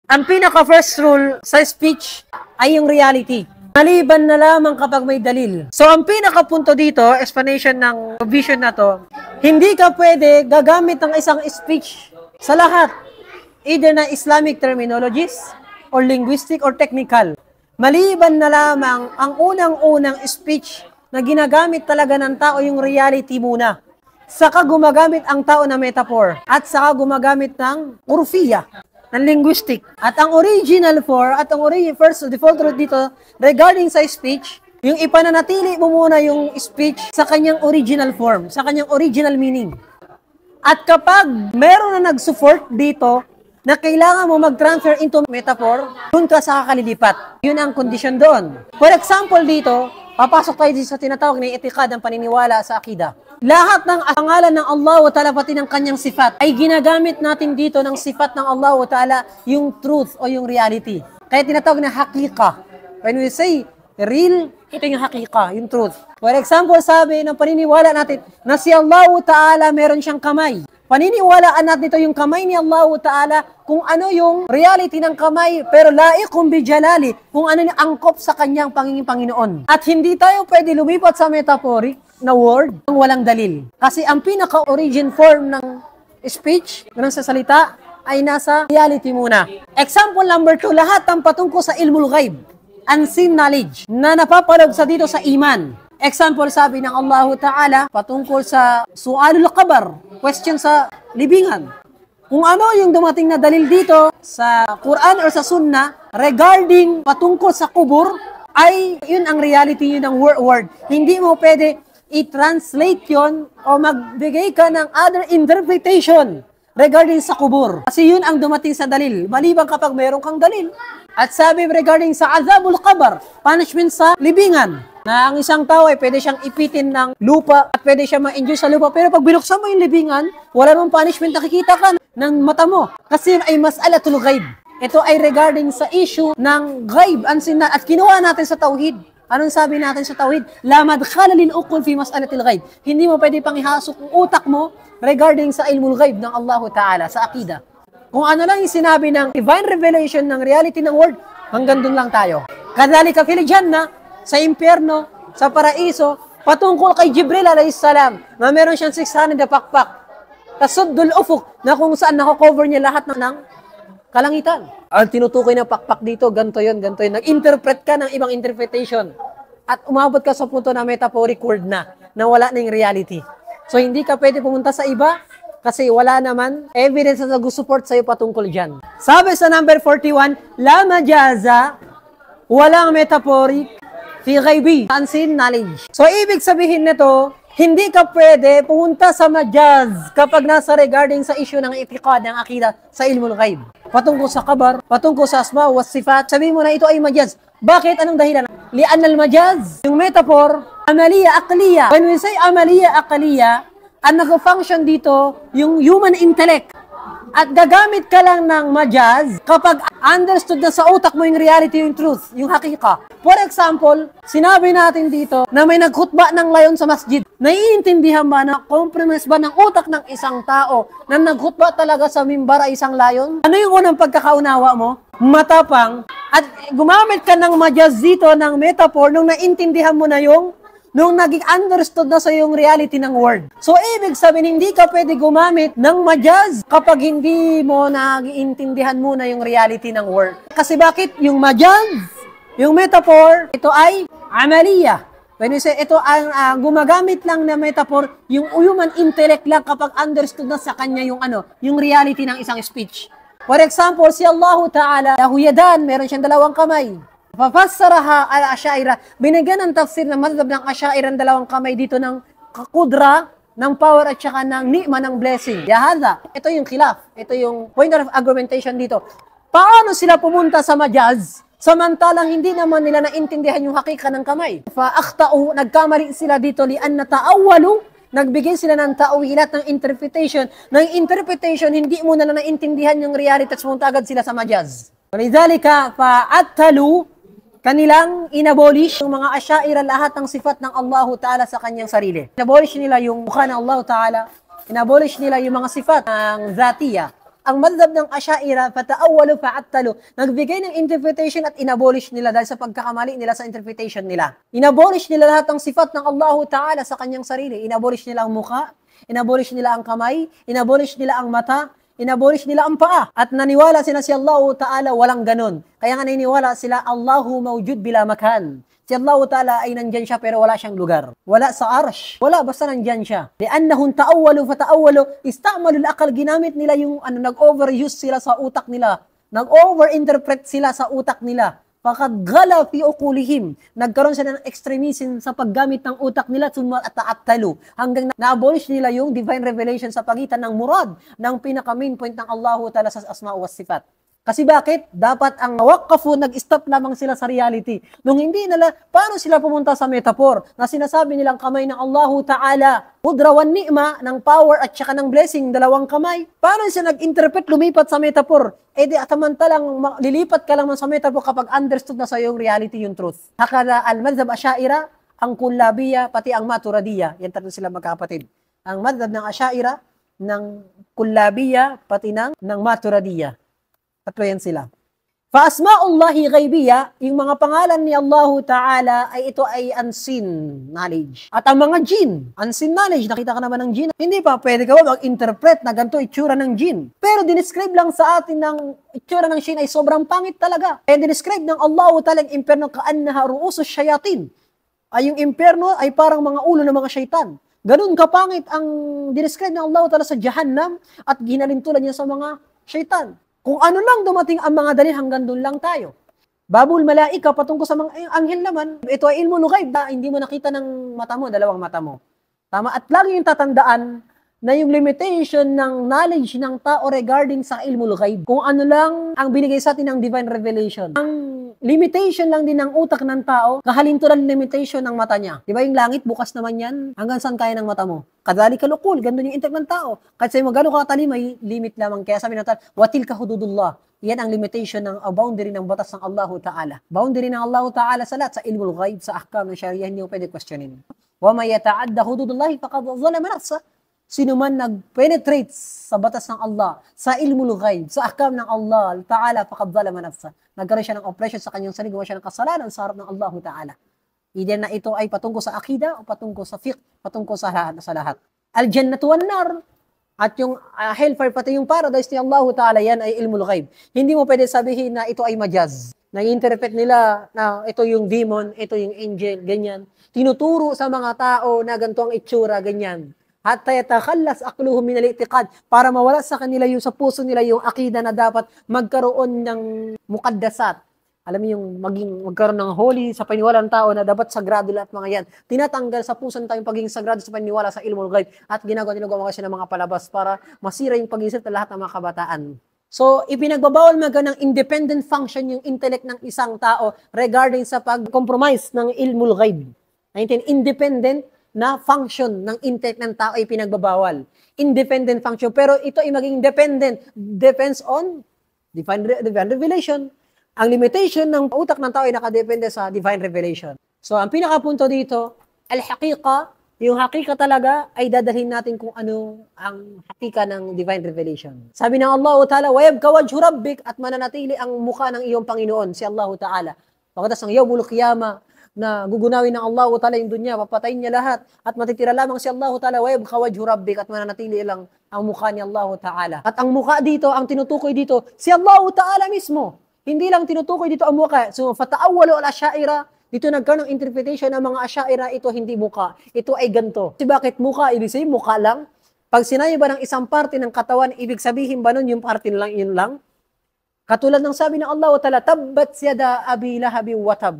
Ang pinaka-first rule sa speech ay yung reality. Maliban na lamang kapag may dalil. So, ang pinaka-punto dito, explanation ng vision na to, hindi ka pwede gagamit ng isang speech sa lahat. Either na Islamic terminologies, or linguistic, or technical. Maliban na lamang ang unang-unang speech na ginagamit talaga ng tao yung reality muna. Saka gumagamit ang tao na metaphor. At saka gumagamit ng urfiya, ng linguistic. At ang original first default rule dito, regarding sa speech, yung ipananatili mo muna yung speech sa kanyang original form, sa kanyang original meaning. At kapag meron na nag-support dito, na kailangan mo mag-transfer into metaphor, dun ka sa kakalilipat. Yun ang condition doon. For example dito, papasok tayo dito sa tinatawag na etikad ng paniniwala sa akida. Lahat ng pangalan ng Allah wa ta'ala pati ng kanyang sifat ay ginagamit natin dito ng sifat ng Allah wa ta'ala yung truth o yung reality. Kaya tinatawag na hakika. When we say real, ito yung hakika, yung truth. For example, sabi ng paniniwala natin na si Allah wa ta'ala meron siyang kamay. Paniniwalaan natin ito yung kamay ni Allah Ta'ala kung ano yung reality ng kamay pero laikum bijalali kung ano yung angkop sa kanyang Panginoon. At hindi tayo pwede lumipat sa metaphoric na word ng walang dalil. Kasi ang pinaka-origin form ng speech, ng sasalita, ay nasa reality muna. Example number 2, lahat ng patungkol sa ilmul ghaib, unseen knowledge, na napapalog sa dito sa iman. Example, sabi ng Allah Ta'ala patungkol sa su'alul qabr, question sa libingan. Kung ano yung dumating na dalil dito sa Quran or sa Sunnah regarding patungkol sa kubur, ay yun ang reality, yun ang word. Hindi mo pwede i-translate yun o magbigay ka ng other interpretation regarding sa kubur. Kasi yun ang dumating sa dalil, maliban kapag meron kang dalil. At sabi regarding sa azabul qabr, punishment sa libingan, na ang isang tao ay pwede siyang ipitin ng lupa at pwede siyang ma-injure sa lupa. Pero pag binuksan mo yung libingan, wala namang punishment, nakikita ka ng mata mo. Kasi yun ay mas'alatul ghaib. Ito ay regarding sa issue ng ghaib. At kinuha natin sa tauhid. Anong sabi natin sa tauhid? La madkhala lil uqul fi mas'alatil ghaib. Hindi mo pwede pang ihasok ang utak mo regarding sa ilmul ghaib ng Allah Ta'ala, sa akida. Kung ano lang yung sinabi ng divine revelation ng reality ng word, hanggang dun lang tayo. Kadhalika fil jannah, sa impyerno, sa paraiso, patungkol kay Jibril alayhisalam, na meron siyang 600 na pakpak. Tasuddul ufuk, na kung saan nako-cover niya lahat ng kalangitan. Ang tinutukoy na pakpak dito, ganito yun. Nag-interpret ka ng ibang interpretation. At umabot ka sa punto na metaphoric word na wala na yung reality. So hindi ka pwede pumunta sa iba, kasi wala naman evidence na nag-support sa'yo patungkol dyan. Sabi sa number 41, la majaza, walang metaphoric, fi ghaibi, unseen knowledge. So, ibig sabihin nito, hindi ka pwede pumunta sa majaz kapag nasa regarding sa issue ng itikad ng akida sa ilmul ghaib. Patungkol sa kabar, patungkol sa asma wa sifat, sabihin mo na ito ay majaz. Bakit? Anong dahilan? Li'an al-majaz, yung metaphor, amaliya aqliya. When we say amaliya aqliya, ang nag-function dito, yung human intellect. At gagamit ka lang ng majaz kapag understood na sa utak mo yung reality, yung truth, yung hakika. For example, sinabi natin dito na may nagkhutba ng layon sa masjid. Naiintindihan ba na compromise ba ng utak ng isang tao na nagkhutba talaga sa mimbar ay isang layon? Ano yung unang pagkakaunawa mo? Matapang. At gumamit ka ng majaz dito ng metaphor nung naintindihan mo na yung nung naging understood na sa yung reality ng word. So, ibig sabihin, hindi ka pwede gumamit ng majaz kapag hindi mo nag-iintindihan muna yung reality ng word. Kasi bakit? Yung majaz, yung metaphor, ito ay amaliya. When we say, ito ang gumagamit lang na metaphor, yung human intellect lang kapag understood na sa kanya yung reality ng isang speech. For example, si Allah Ta'ala, lahu yadan, meron siyang dalawang kamay. Pafassaraha al-Asyaira, binigyan ng tafsir ng madhab ng Asyaira ng dalawang kamay dito ng kudra, ng power at saka ng ni'ma, ng blessing. Yahada, ito yung khilaf, ito yung point of argumentation dito. Paano sila pumunta sa majaz? Samantalang hindi naman nila naintindihan yung hakika ng kamay. Fa'akhta'u, nagkamali sila dito li'an na ta'awalu, nagbigay sila ng ta'wilat, ng interpretation. Ng interpretation, hindi mo na naintindihan yung reality at pumunta agad sila sa majaz. Lidhalika, fa'attalu, kanilang inabolish yung mga Asyaira lahat ng sifat ng Allah Ta'ala sa kanyang sarili. Inabolish nila yung mukha ng Allah Ta'ala, inabolish nila yung mga sifat ng Zatiyya, ang madhab ng Asha'ira, fata'awwalu fa'attalu, nagbigay ng interpretation at inabolish nila dahil sa pagkakamali nila sa interpretation nila. Inabolish nila lahat ng sifat ng Allahu Ta'ala sa kanyang sarili. Inabolish nila ang mukha, inabolish nila ang kamay, inabolish nila ang mata, inabolish nila ang paa. At naniwala sila si Allahu Ta'ala walang ganon. Kaya nga naniniwala sila, Allahu mawjud bila makan. Si Allahu Ta'ala ay nandyan siya pero wala siyang lugar. Wala sa arsh. Wala, basta nandyan siya. Li'annahum ta'awwalu fata'awwalu, ista'malu al-aqal, ginamit nila yung nag-overuse sila sa utak nila. Nag-overinterpret sila sa utak nila. Faqad ghala fi uqulihim. Nagkaroon sila ng extremism sa paggamit ng utak nila, summa ata'attalu, hanggang na-abolish nila yung divine revelation sa pagitan ng murad ng pinaka-main point ng Allahu Ta'ala sa asma wa sifat. Kasi bakit? Dapat ang waqafu, nag-stop lamang sila sa reality. Nung hindi nila, paano sila pumunta sa metaphor na sinasabi nilang kamay ng Allahu Ta'ala, mudrawan ni'ma, ng power at saka ng blessing, dalawang kamay. Paano sila nag-interpret, lumipat sa metaphor? Eh di atamantalang lilipat ka lang sa metaphor kapag understood na sa yung reality, yung truth. Hakala al-madhab Asha'ira, ang Kullabiyya, pati ang Maturidiyya. Yan tatlo sila magkapatid. Ang madhab ng Asha'ira, ng Kullabiyya, pati ng Maturidiyya. Tatlo yan sila. Fa-asma'ullahi ghaibiyya, yung mga pangalan ni Allahu Ta'ala ay ito ay unseen knowledge. At ang mga jinn, unseen knowledge, nakita ka naman ng jinn. Hindi pa, pwede ka ba mag-interpret na ganito itsura ng jinn. Pero dinescribe lang sa atin ng itsura ng jinn ay sobrang pangit talaga. Kaya dinescribe ng Allahu Ta'ala ang imperno kaannaha ru'usus syayatin. Ay yung imperno ay parang mga ulo ng mga syaitan. Ganun kapangit ang dinescribe ng Allahu Ta'ala sa Jahannam at ginalintulan niya sa mga syaitan. Kung ano lang dumating ang mga dalil, hanggang doon lang tayo. Babul malaika, patungkol sa mga anghel naman, ito ay ilmu lughaib, hindi mo nakita ng mata mo, dalawang mata mo. Tama? At lagi yung tatandaan na yung limitation ng knowledge ng tao regarding sa ilmu lughaib. Kung ano lang ang binigay sa atin ng divine revelation. Ang limitation lang din ng utak ng tao, kahalinturan limitation ng mata niya. Di ba yung langit, bukas naman yan? Hanggang saan kaya ng mata mo? Kadhalika lukul, gandun yung intellect ng tao. Kahit sa'yo magano katalim, may limit lamang. Kaya sabi natin, watilka hududullah. Yan ang limitation ng boundary ng batas ng Allahu Ta'ala. Boundary ng Allahu Ta'ala sa lahat, sa ilmul ghaib, sa ahkam ng Sharia, hindi mo pwede questionin. Wa may yata'adda hududullahi faqad zalama nafsa. Sino man nag-penetrate sa batas ng Allah, sa ilmul ghaib, sa ahkam ng Allah Ta'ala, faqad zalama nafsa. Nagkaroon siya ng oppression sa kanyang sarili, gawa siya ng kasalanan sa harap ng Allahu Ta'ala. Either na ito ay patungkol sa akida o patungkol sa fiqh, patungkol sa lahat. Al-jannatu wan-nar. At yung hellfire, pati yung paradise ni Allahu Ta'ala, yan ay ilmul ghaib. Hindi mo pwede sabihin na ito ay majaz. Nag-interpret nila na ito yung demon, ito yung angel, ganyan. Tinuturo sa mga tao na ganito ang itsura, ganyan. Hatta yatakhallas aqluhum min al-i'tiqad, para mawala sa kanila yung sa puso nila yung akida na dapat magkaroon ng muqaddasat. Alam mo yung magkaroon ng holy sa paniniwala ng tao na dapat sagrado lahat mga yan. Tinatanggal sa puso ng tao yung pagiging sagrado sa paniniwala sa ilmul ghaib at ginagawa kasi ng mga palabas para masira yung pag-isip ng lahat ng mga kabataan. So, ipinagbabawal ng independent function yung intellect ng isang tao regarding sa pag-compromise ng ilmul ghaib. Independent na function ng intellect ng tao ay pinagbabawal. Independent function. Pero ito ay maging dependent. Depends on divine revelation. Ang limitation ng utak ng tao ay nakadepende sa divine revelation. So, ang pinakapunto dito, al-haqiqa, yung haqiqa talaga ay dadalhin natin kung ano ang haqiqa ng divine revelation. Sabi ng Allah Ta'ala, وَيَبْكَ وَجْهُ رَبِّكَ, at mananatili ang mukha ng iyong Panginoon, si Allah Ta'ala. Pagkatas ng yawmul qiyamah, na gugunawin ng Allah Ta'ala yung dunya, papatayin niya lahat, at matitira lamang si Allah Ta'ala, وَيَبْكَ وَجْهُ رَبِّكَ, at mananatili lang ang mukha ni Allah Ta'ala. At ang mukha dito, ang tinutukoy dito, si Allah Ta'ala mismo. Hindi lang tinutukoy dito ang mukha. So, fata'awwalu al-Asha'ira, dito nagkaroon ng interpretation ng mga Asha'ira, ito hindi mukha. Ito ay ganto. Kasi bakit mukha? Ibig sabihin, mukha lang. Pag sinabi ba ng isang parte ng katawan, ibig sabihin ba nun yung parte lang, yun lang? Katulad ng sabi ng Allah Ta'ala, tabbat yada abi lahabi watab.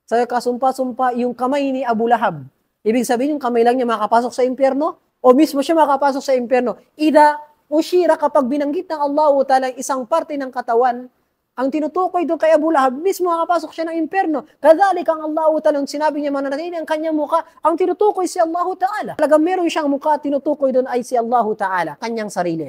Sa kasumpa-sumpa, yung kamay ni Abu Lahab. Ibig sabihin, yung kamay lang niya makapasok sa impyerno? O mismo siya makapasok sa impyerno? Ida, ushira, kapag binanggit ng Allah Ta'ala isang parte ng katawan, ang tinutukoy doon kay Abu Lahab, mismo makapasok siya ng impyerno. Kadhalik ang Allah Ta'ala, sinabi niya mananatili ang kanyang mukha, ang tinutukoy si Allah Ta'ala. Talagang meron siyang mukha, tinutukoy doon ay si Allah Ta'ala, kanyang sarili.